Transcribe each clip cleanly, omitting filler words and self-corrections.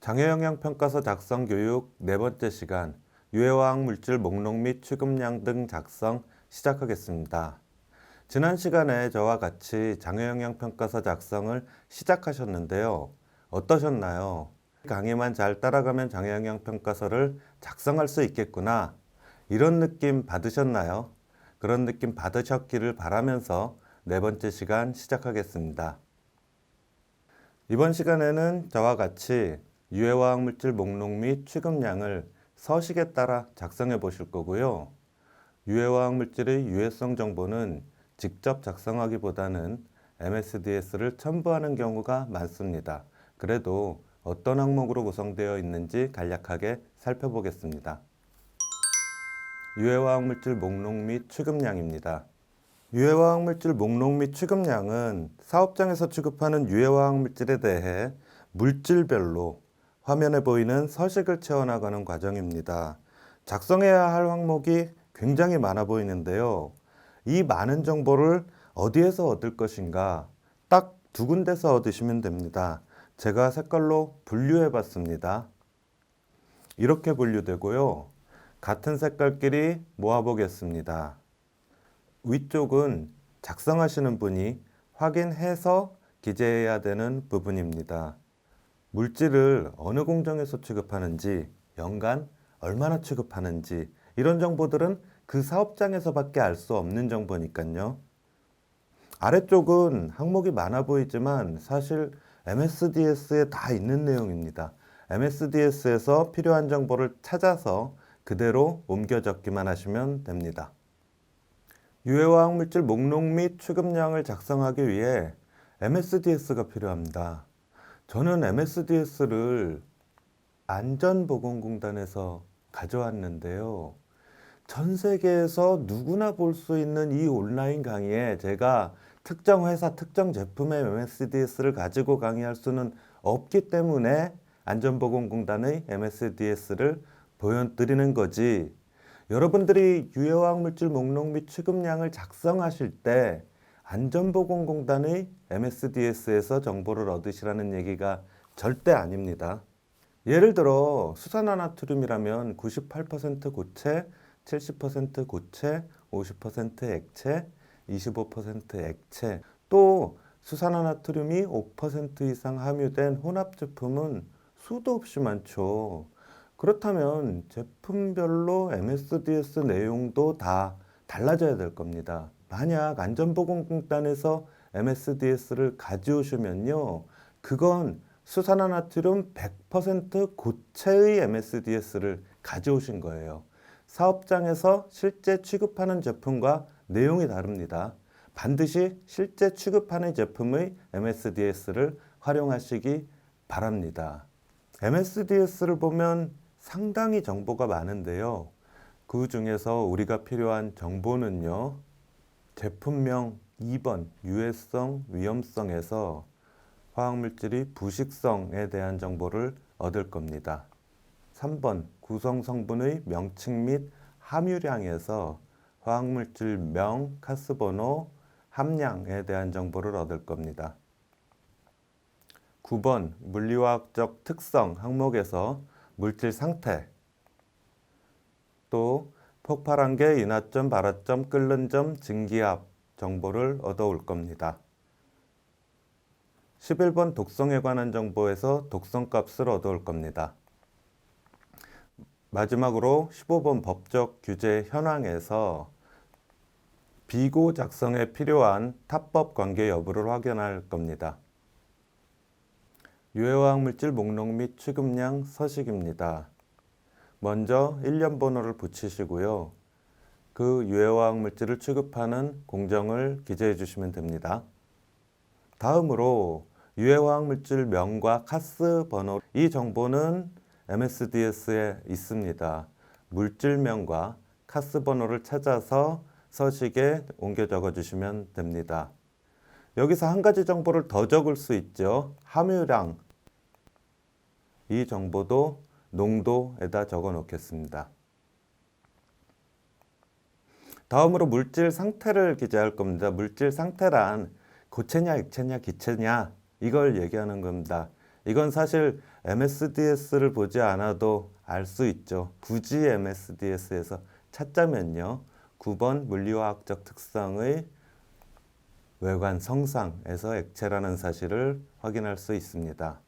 장애영향평가서 작성 교육 네 번째 시간 유해화학 물질 목록 및 취급량 등 작성 시작하겠습니다. 지난 시간에 저와 같이 장애영향평가서 작성을 시작하셨는데요. 어떠셨나요? 강의만 잘 따라가면 장애영향평가서를 작성할 수 있겠구나. 이런 느낌 받으셨나요? 그런 느낌 받으셨기를 바라면서 네 번째 시간 시작하겠습니다. 이번 시간에는 저와 같이 유해화학 물질 목록 및 취급량을 서식에 따라 작성해 보실 거고요. 유해화학 물질의 유해성 정보는 직접 작성하기보다는 MSDS를 첨부하는 경우가 많습니다. 그래도 어떤 항목으로 구성되어 있는지 간략하게 살펴보겠습니다. 유해화학 물질 목록 및 취급량입니다. 유해화학 물질 목록 및 취급량은 사업장에서 취급하는 유해화학 물질에 대해 물질별로 화면에 보이는 서식을 채워나가는 과정입니다. 작성해야 할 항목이 굉장히 많아 보이는데요. 이 많은 정보를 어디에서 얻을 것인가? 딱 두 군데서 얻으시면 됩니다. 제가 색깔로 분류해 봤습니다. 이렇게 분류되고요. 같은 색깔끼리 모아 보겠습니다. 위쪽은 작성하시는 분이 확인해서 기재해야 되는 부분입니다. 물질을 어느 공정에서 취급하는지, 연간 얼마나 취급하는지 이런 정보들은 그 사업장에서밖에 알 수 없는 정보니까요. 아래쪽은 항목이 많아 보이지만 사실 MSDS에 다 있는 내용입니다. MSDS에서 필요한 정보를 찾아서 그대로 옮겨 적기만 하시면 됩니다. 유해화학 물질 목록 및 취급량을 작성하기 위해 MSDS가 필요합니다. 저는 MSDS를 안전보건공단에서 가져왔는데요. 전 세계에서 누구나 볼 수 있는 이 온라인 강의에 제가 특정 회사, 특정 제품의 MSDS를 가지고 강의할 수는 없기 때문에 안전보건공단의 MSDS를 보여드리는 거지. 여러분들이 유해화학 물질 목록 및 취급량을 작성하실 때 안전보건공단의 MSDS에서 정보를 얻으시라는 얘기가 절대 아닙니다. 예를 들어 수산화나트륨이라면 98% 고체, 70% 고체, 50% 액체, 25% 액체, 또 수산화나트륨이 5% 이상 함유된 혼합 제품은 수도 없이 많죠. 그렇다면 제품별로 MSDS 내용도 다 달라져야 될 겁니다. 만약 안전보건공단에서 MSDS를 가져오시면요, 그건 수산화나트륨 100% 고체의 MSDS를 가져오신 거예요. 사업장에서 실제 취급하는 제품과 내용이 다릅니다. 반드시 실제 취급하는 제품의 MSDS를 활용하시기 바랍니다. MSDS를 보면 상당히 정보가 많은데요. 그 중에서 우리가 필요한 정보는요, 제품명 2번 유해성, 위험성에서 화학물질의 부식성에 대한 정보를 얻을 겁니다. 3번 구성성분의 명칭 및 함유량에서 화학물질 명, 카스번호, 함량에 대한 정보를 얻을 겁니다. 9번 물리화학적 특성 항목에서 물질 상태, 또 폭발한계, 인하점, 발화점, 끓는 점, 증기압 정보를 얻어올 겁니다. 11번 독성에 관한 정보에서 독성값을 얻어올 겁니다. 마지막으로 15번 법적 규제 현황에서 비고 작성에 필요한 타법 관계 여부를 확인할 겁니다. 유해화학 물질 목록 및 취급량 서식입니다. 먼저 일련 번호를 붙이시고요. 그 유해화학 물질을 취급하는 공정을 기재해 주시면 됩니다. 다음으로 유해화학 물질 명과 카스 번호, 이 정보는 MSDS에 있습니다. 물질명과 카스 번호를 찾아서 서식에 옮겨 적어 주시면 됩니다. 여기서 한 가지 정보를 더 적을 수 있죠. 함유량, 이 정보도 농도에다 적어 놓겠습니다. 다음으로 물질 상태를 기재할 겁니다. 물질 상태란 고체냐, 액체냐, 기체냐 이걸 얘기하는 겁니다. 이건 사실 MSDS를 보지 않아도 알 수 있죠. 굳이 MSDS에서 찾자면요. 9번 물리화학적 특성의 외관 성상에서 액체라는 사실을 확인할 수 있습니다.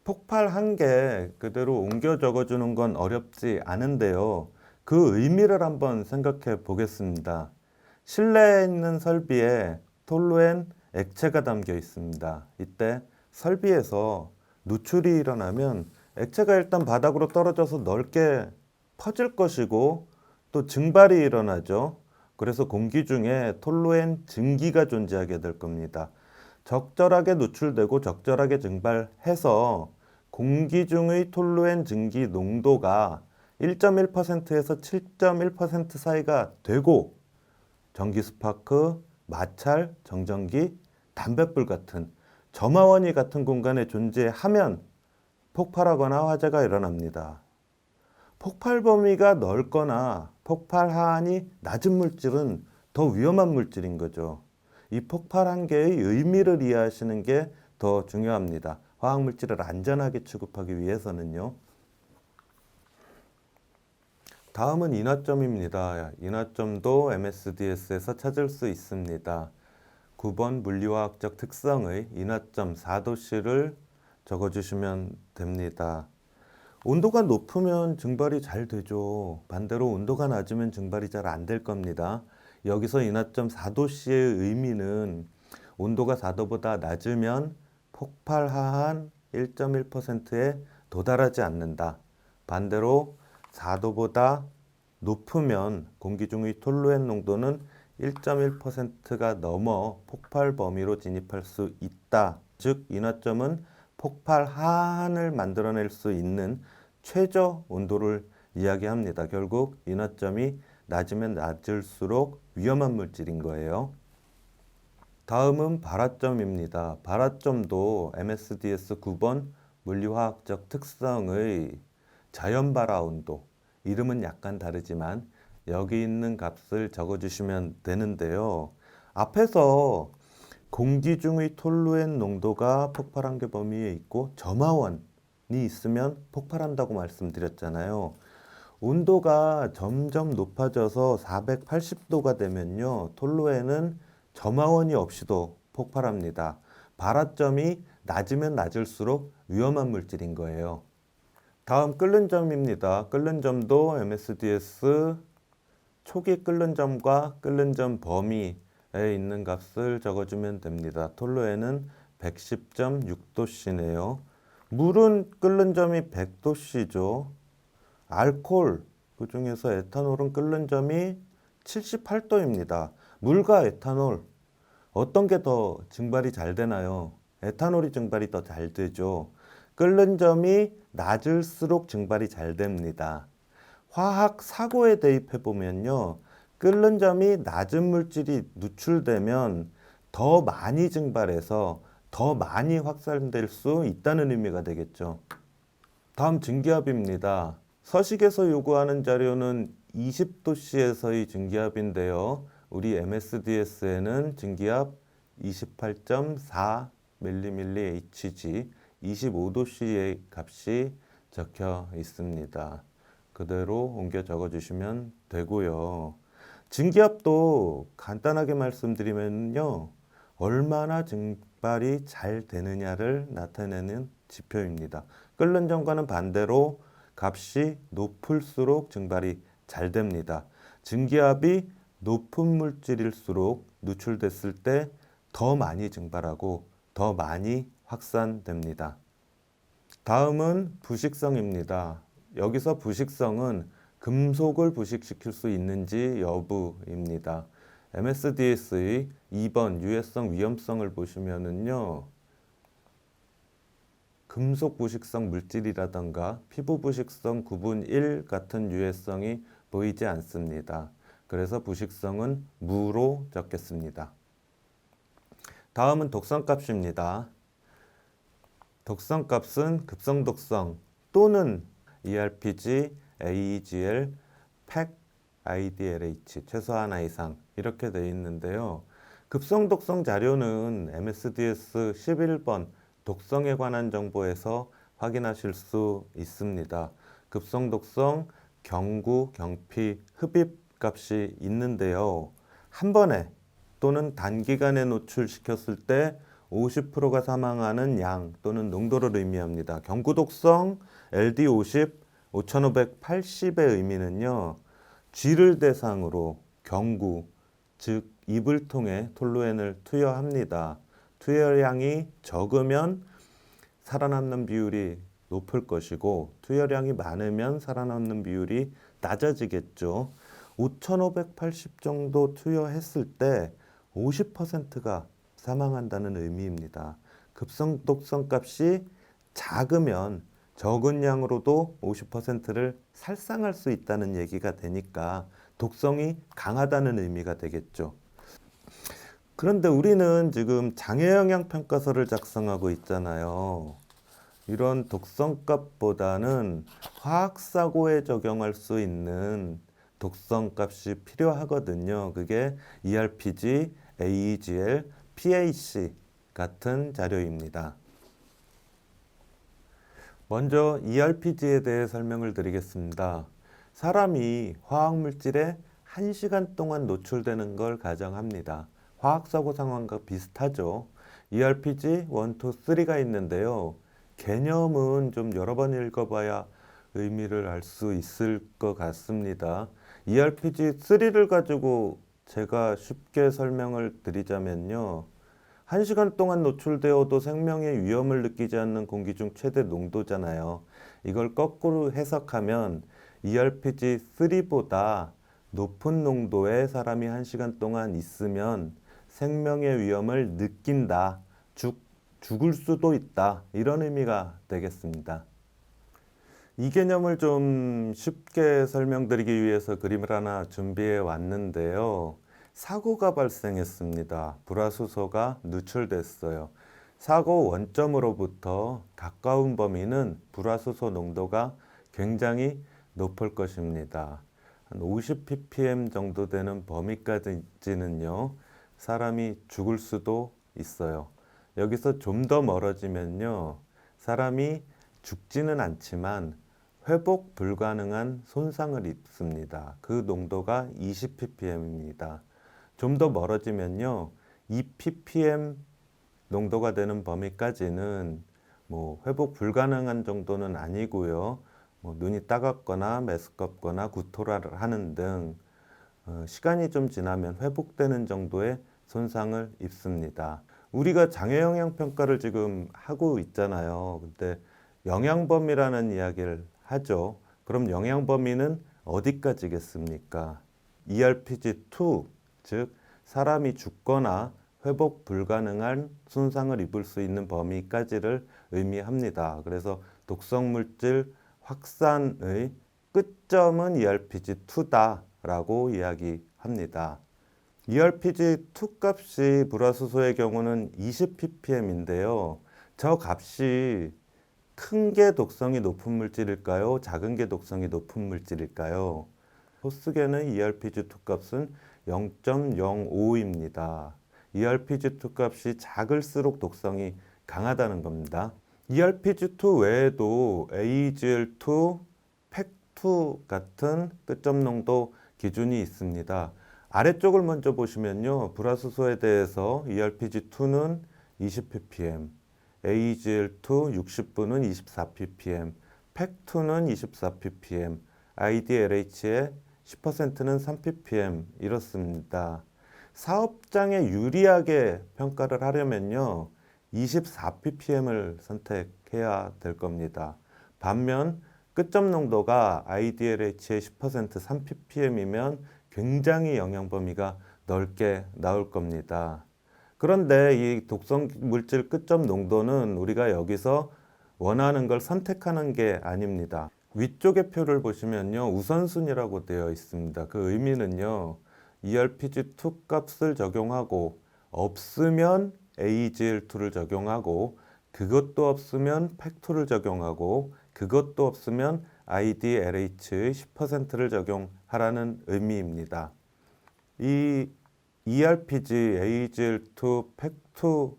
폭발 한 개 그대로 옮겨 적어주는 건 어렵지 않은데요. 그 의미를 한번 생각해 보겠습니다. 실내에 있는 설비에 톨루엔 액체가 담겨 있습니다. 이때 설비에서 누출이 일어나면 액체가 일단 바닥으로 떨어져서 넓게 퍼질 것이고 또 증발이 일어나죠. 그래서 공기 중에 톨루엔 증기가 존재하게 될 겁니다. 적절하게 누출되고 적절하게 증발해서 공기 중의 톨루엔 증기 농도가 1.1%에서 7.1% 사이가 되고 전기 스파크, 마찰, 정전기, 담뱃불 같은 점화원이 같은 공간에 존재하면 폭발하거나 화재가 일어납니다. 폭발 범위가 넓거나 폭발 하한이 낮은 물질은 더 위험한 물질인 거죠. 이 폭발 한계의 의미를 이해하시는 게 더 중요합니다. 화학물질을 안전하게 취급하기 위해서는요. 다음은 인화점입니다. 인화점도 MSDS에서 찾을 수 있습니다. 9번 물리화학적 특성의 인화점 4도씨를 적어주시면 됩니다. 온도가 높으면 증발이 잘 되죠. 반대로 온도가 낮으면 증발이 잘 안 될 겁니다. 여기서 인화점 4도씨의 의미는 온도가 4도보다 낮으면 폭발 하한 1.1%에 도달하지 않는다. 반대로 4도보다 높으면 공기 중의 톨루엔 농도는 1.1%가 넘어 폭발 범위로 진입할 수 있다. 즉 인화점은 폭발 하한을 만들어낼 수 있는 최저 온도를 이야기합니다. 결국 인화점이 낮으면 낮을수록 위험한 물질인 거예요. 다음은 발화점입니다. 발화점도 MSDS 9번 물리화학적 특성의 자연발화 온도, 이름은 약간 다르지만 여기 있는 값을 적어주시면 되는데요. 앞에서 공기 중의 톨루엔 농도가 폭발 한계 범위에 있고 점화원이 있으면 폭발한다고 말씀드렸잖아요. 온도가 점점 높아져서 480도가 되면요, 톨루엔은 점화원이 없이도 폭발합니다. 발화점이 낮으면 낮을수록 위험한 물질인 거예요. 다음 끓는 점입니다. 끓는 점도 MSDS 초기 끓는 점과 끓는 점 범위에 있는 값을 적어주면 됩니다. 톨루엔은 110.6도씨네요. 물은 끓는 점이 100도씨죠. 알코올, 그 중에서 에탄올은 끓는 점이 78도입니다. 물과 에탄올, 어떤 게 더 증발이 잘 되나요? 에탄올이 증발이 더 잘 되죠. 끓는 점이 낮을수록 증발이 잘 됩니다. 화학 사고에 대입해 보면요, 끓는 점이 낮은 물질이 누출되면 더 많이 증발해서 더 많이 확산될 수 있다는 의미가 되겠죠. 다음 증기압입니다. 서식에서 요구하는 자료는 20도씨에서의 증기압인데요. 우리 MSDS에는 증기압 28.4mmHg 25도씨의 값이 적혀 있습니다. 그대로 옮겨 적어주시면 되고요. 증기압도 간단하게 말씀드리면요, 얼마나 증발이 잘 되느냐를 나타내는 지표입니다. 끓는 점과는 반대로 값이 높을수록 증발이 잘 됩니다. 증기압이 높은 물질일수록 누출됐을 때 더 많이 증발하고 더 많이 확산됩니다. 다음은 부식성입니다. 여기서 부식성은 금속을 부식시킬 수 있는지 여부입니다. MSDS의 2번 유해성 위험성을 보시면은요, 금속 부식성 물질이라던가 피부 부식성 9분 1 같은 유해성이 보이지 않습니다. 그래서 부식성은 무로 적겠습니다. 다음은 독성값입니다. 독성값은 급성독성 또는 ERPG, AEGL, PEC, IDLH 최소 하나 이상 이렇게 되어 있는데요. 급성독성 자료는 MSDS 11번 독성에 관한 정보에서 확인하실 수 있습니다. 급성, 독성, 경구, 경피, 흡입 값이 있는데요. 한 번에 또는 단기간에 노출시켰을 때 50%가 사망하는 양 또는 농도를 의미합니다. 경구 독성 LD50 5580의 의미는요. 쥐를 대상으로 경구, 즉 입을 통해 톨루엔을 투여합니다. 투여량이 적으면 살아남는 비율이 높을 것이고 투여량이 많으면 살아남는 비율이 낮아지겠죠. 5580 정도 투여했을 때 50%가 사망한다는 의미입니다. 급성 독성 값이 작으면 적은 양으로도 50%를 살상할 수 있다는 얘기가 되니까 독성이 강하다는 의미가 되겠죠. 그런데 우리는 지금 장애영향평가서를 작성하고 있잖아요. 이런 독성값보다는 화학사고에 적용할 수 있는 독성값이 필요하거든요. 그게 ERPG, AEGL, PAC 같은 자료입니다. 먼저 ERPG에 대해 설명을 드리겠습니다. 사람이 화학물질에 1시간 동안 노출되는 걸 가정합니다. 화학사고 상황과 비슷하죠. ERPG 1, 2, 3가 있는데요. 개념은 좀 여러 번 읽어봐야 의미를 알 수 있을 것 같습니다. ERPG 3를 가지고 제가 쉽게 설명을 드리자면요. 1시간 동안 노출되어도 생명의 위험을 느끼지 않는 공기 중 최대 농도잖아요. 이걸 거꾸로 해석하면 ERPG3보다 높은 농도의 사람이 1시간 동안 있으면 생명의 위험을 느낀다. 죽을 수도 있다. 이런 의미가 되겠습니다. 이 개념을 좀 쉽게 설명드리기 위해서 그림을 하나 준비해 왔는데요. 사고가 발생했습니다. 불화수소가 누출됐어요. 사고 원점으로부터 가까운 범위는 불화수소 농도가 굉장히 높을 것입니다. 한 50ppm 정도 되는 범위까지는요, 사람이 죽을 수도 있어요. 여기서 좀 더 멀어지면요, 사람이 죽지는 않지만 회복 불가능한 손상을 입습니다. 그 농도가 20ppm입니다. 좀 더 멀어지면요, 2ppm 농도가 되는 범위까지는 뭐 회복 불가능한 정도는 아니고요. 뭐 눈이 따갑거나 메스껍거나 구토를 하는 등 시간이 좀 지나면 회복되는 정도의 손상을 입습니다. 우리가 장애영향평가를 지금 하고 있잖아요. 근데 영향범위라는 이야기를 하죠. 그럼 영향범위는 어디까지겠습니까? ERPG2, 즉 사람이 죽거나 회복 불가능한 손상을 입을 수 있는 범위까지를 의미합니다. 그래서 독성물질 확산의 끝점은 ERPG2다라고 이야기합니다. ERPG2 값이 불화수소의 경우는 20ppm인데요. 저 값이 큰 게 독성이 높은 물질일까요? 작은 게 독성이 높은 물질일까요? 호스계는 ERPG2 값은 0.05입니다. ERPG2 값이 작을수록 독성이 강하다는 겁니다. ERPG2 외에도 AgL2, PEC2 같은 끝점 농도 기준이 있습니다. 아래쪽을 먼저 보시면요. 불화수소에 대해서 ERPG2는 20ppm, AgL2 60분은 24ppm, PEC2는 24ppm, IDLH의 10%는 3ppm 이렇습니다. 사업장에 유리하게 평가를 하려면요. 24ppm을 선택해야 될 겁니다. 반면 끝점 농도가 IDLH의 10% 3ppm이면 굉장히 영향 범위가 넓게 나올 겁니다. 그런데 이 독성 물질 끝점 농도는 우리가 여기서 원하는 걸 선택하는 게 아닙니다. 위쪽의 표를 보시면요. 우선순위라고 되어 있습니다. 그 의미는요. ERPG2 값을 적용하고 없으면 AgL2를 적용하고 그것도 없으면 PEC2를 적용하고 그것도 없으면 IDLH의 10%를 적용하라는 의미입니다. 이 ERPG, AgL2, PEC2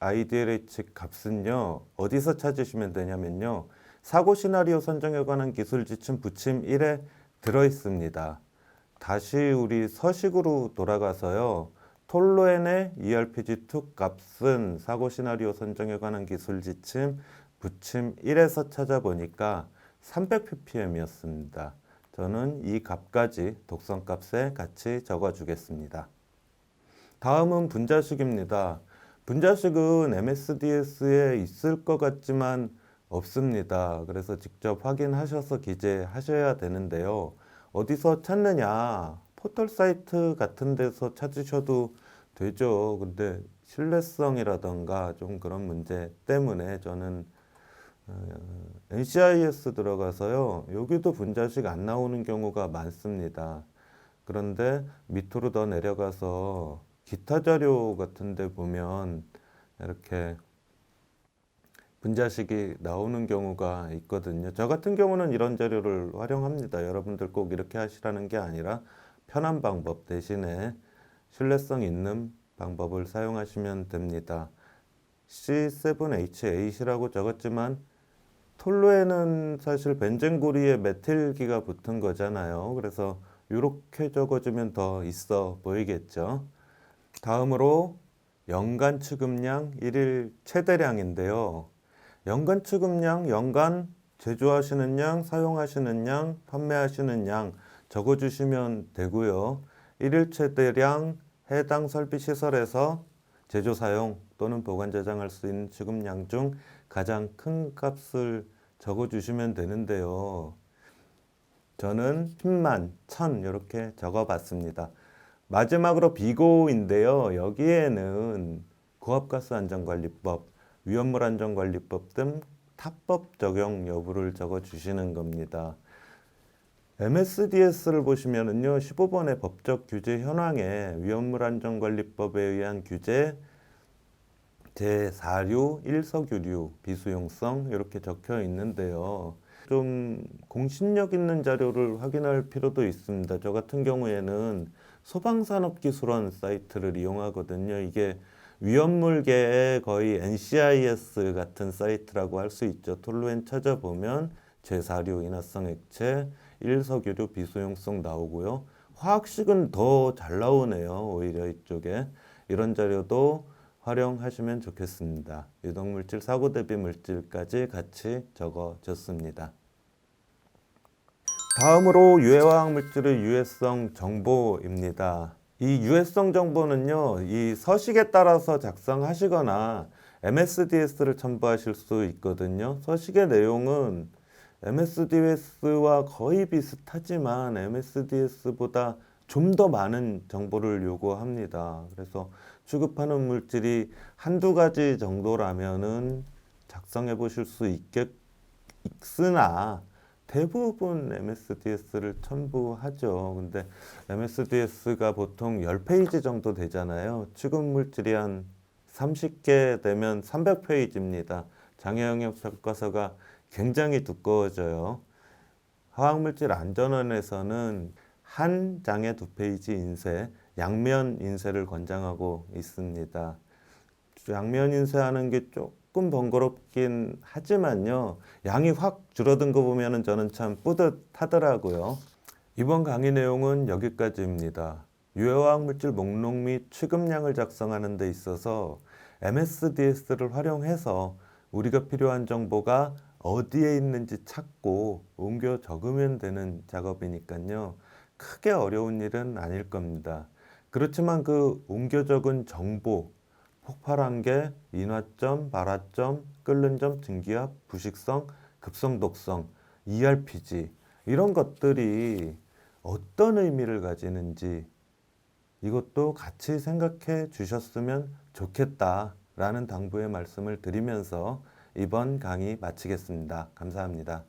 IDLH 값은요, 어디서 찾으시면 되냐면요, 사고 시나리오 선정에 관한 기술 지침 부침 1에 들어 있습니다. 다시 우리 서식으로 돌아가서요, 톨로엔의 ERPG2 값은 사고 시나리오 선정에 관한 기술 지침 부침 1에서 찾아보니까 300ppm이었습니다. 저는 이 값까지 독성값에 같이 적어주겠습니다. 다음은 분자식입니다. 분자식은 MSDS에 있을 것 같지만 없습니다. 그래서 직접 확인하셔서 기재하셔야 되는데요. 어디서 찾느냐? 포털 사이트 같은 데서 찾으셔도 되죠. 근데 신뢰성이라던가 좀 그런 문제 때문에 저는 NCIS 들어가서요. 여기도 분자식 안 나오는 경우가 많습니다. 그런데 밑으로 더 내려가서 기타 자료 같은 데 보면 이렇게 분자식이 나오는 경우가 있거든요. 저 같은 경우는 이런 자료를 활용합니다. 여러분들 꼭 이렇게 하시라는 게 아니라 편한 방법 대신에 신뢰성 있는 방법을 사용하시면 됩니다. C7H8이라고 적었지만 톨로에는 사실 벤젠구리에 메틸기가 붙은 거잖아요. 그래서 이렇게 적어주면 더 있어 보이겠죠. 다음으로 연간 취급량 1일 최대량인데요. 연간 취급량, 연간 제조하시는 양, 사용하시는 양, 판매하시는 양 적어주시면 되고요. 1일 최대량 해당 설비 시설에서 제조 사용 또는 보관 저장할 수 있는 취급량 중 가장 큰 값을 적어주시면 되는데요. 저는 10만, 1000 이렇게 적어봤습니다. 마지막으로 비고인데요. 여기에는 고압가스안전관리법, 위험물안전관리법 등 타법 적용 여부를 적어주시는 겁니다. MSDS를 보시면은요, 15번의 법적 규제 현황에 위험물안전관리법에 의한 규제 제4류 1석유류 비수용성 이렇게 적혀 있는데요. 좀 공신력 있는 자료를 확인할 필요도 있습니다. 저 같은 경우에는 소방산업기술원 사이트를 이용하거든요. 이게 위험물계의 거의 NCIS 같은 사이트라고 할 수 있죠. 톨루엔 찾아보면 제4류 인화성 액체 1석유류 비수용성 나오고요. 화학식은 더 잘 나오네요. 오히려 이쪽에. 이런 자료도 활용하시면 좋겠습니다. 유독물질, 사고 대비 물질까지 같이 적어줬습니다. 다음으로 유해화학 물질의 유해성 정보입니다. 이 유해성 정보는요, 이 서식에 따라서 작성하시거나 MSDS를 첨부하실 수 있거든요. 서식의 내용은 MSDS와 거의 비슷하지만 MSDS보다 좀 더 많은 정보를 요구합니다. 그래서 취급하는 물질이 한두 가지 정도라면은 작성해 보실 수 있으나 대부분 MSDS를 첨부하죠. 근데 MSDS가 보통 10페이지 정도 되잖아요. 취급 물질이 한 30개 되면 300페이지입니다. 장애 영역 교과서가 굉장히 두꺼워져요. 화학물질 안전원에서는 한 장에 2페이지 인쇄, 양면 인쇄를 권장하고 있습니다. 양면 인쇄하는 게 조금 번거롭긴 하지만요. 양이 확 줄어든 거 보면은 저는 참 뿌듯하더라고요. 이번 강의 내용은 여기까지입니다. 유해화학 물질 목록 및 취급량을 작성하는 데 있어서 MSDS를 활용해서 우리가 필요한 정보가 어디에 있는지 찾고 옮겨 적으면 되는 작업이니까요. 크게 어려운 일은 아닐 겁니다. 그렇지만 그 옮겨 적은 정보, 폭발한 게 인화점, 발화점, 끓는 점, 증기압, 부식성, 급성, 독성, ERPG 이런 것들이 어떤 의미를 가지는지 이것도 같이 생각해 주셨으면 좋겠다라는 당부의 말씀을 드리면서 이번 강의 마치겠습니다. 감사합니다.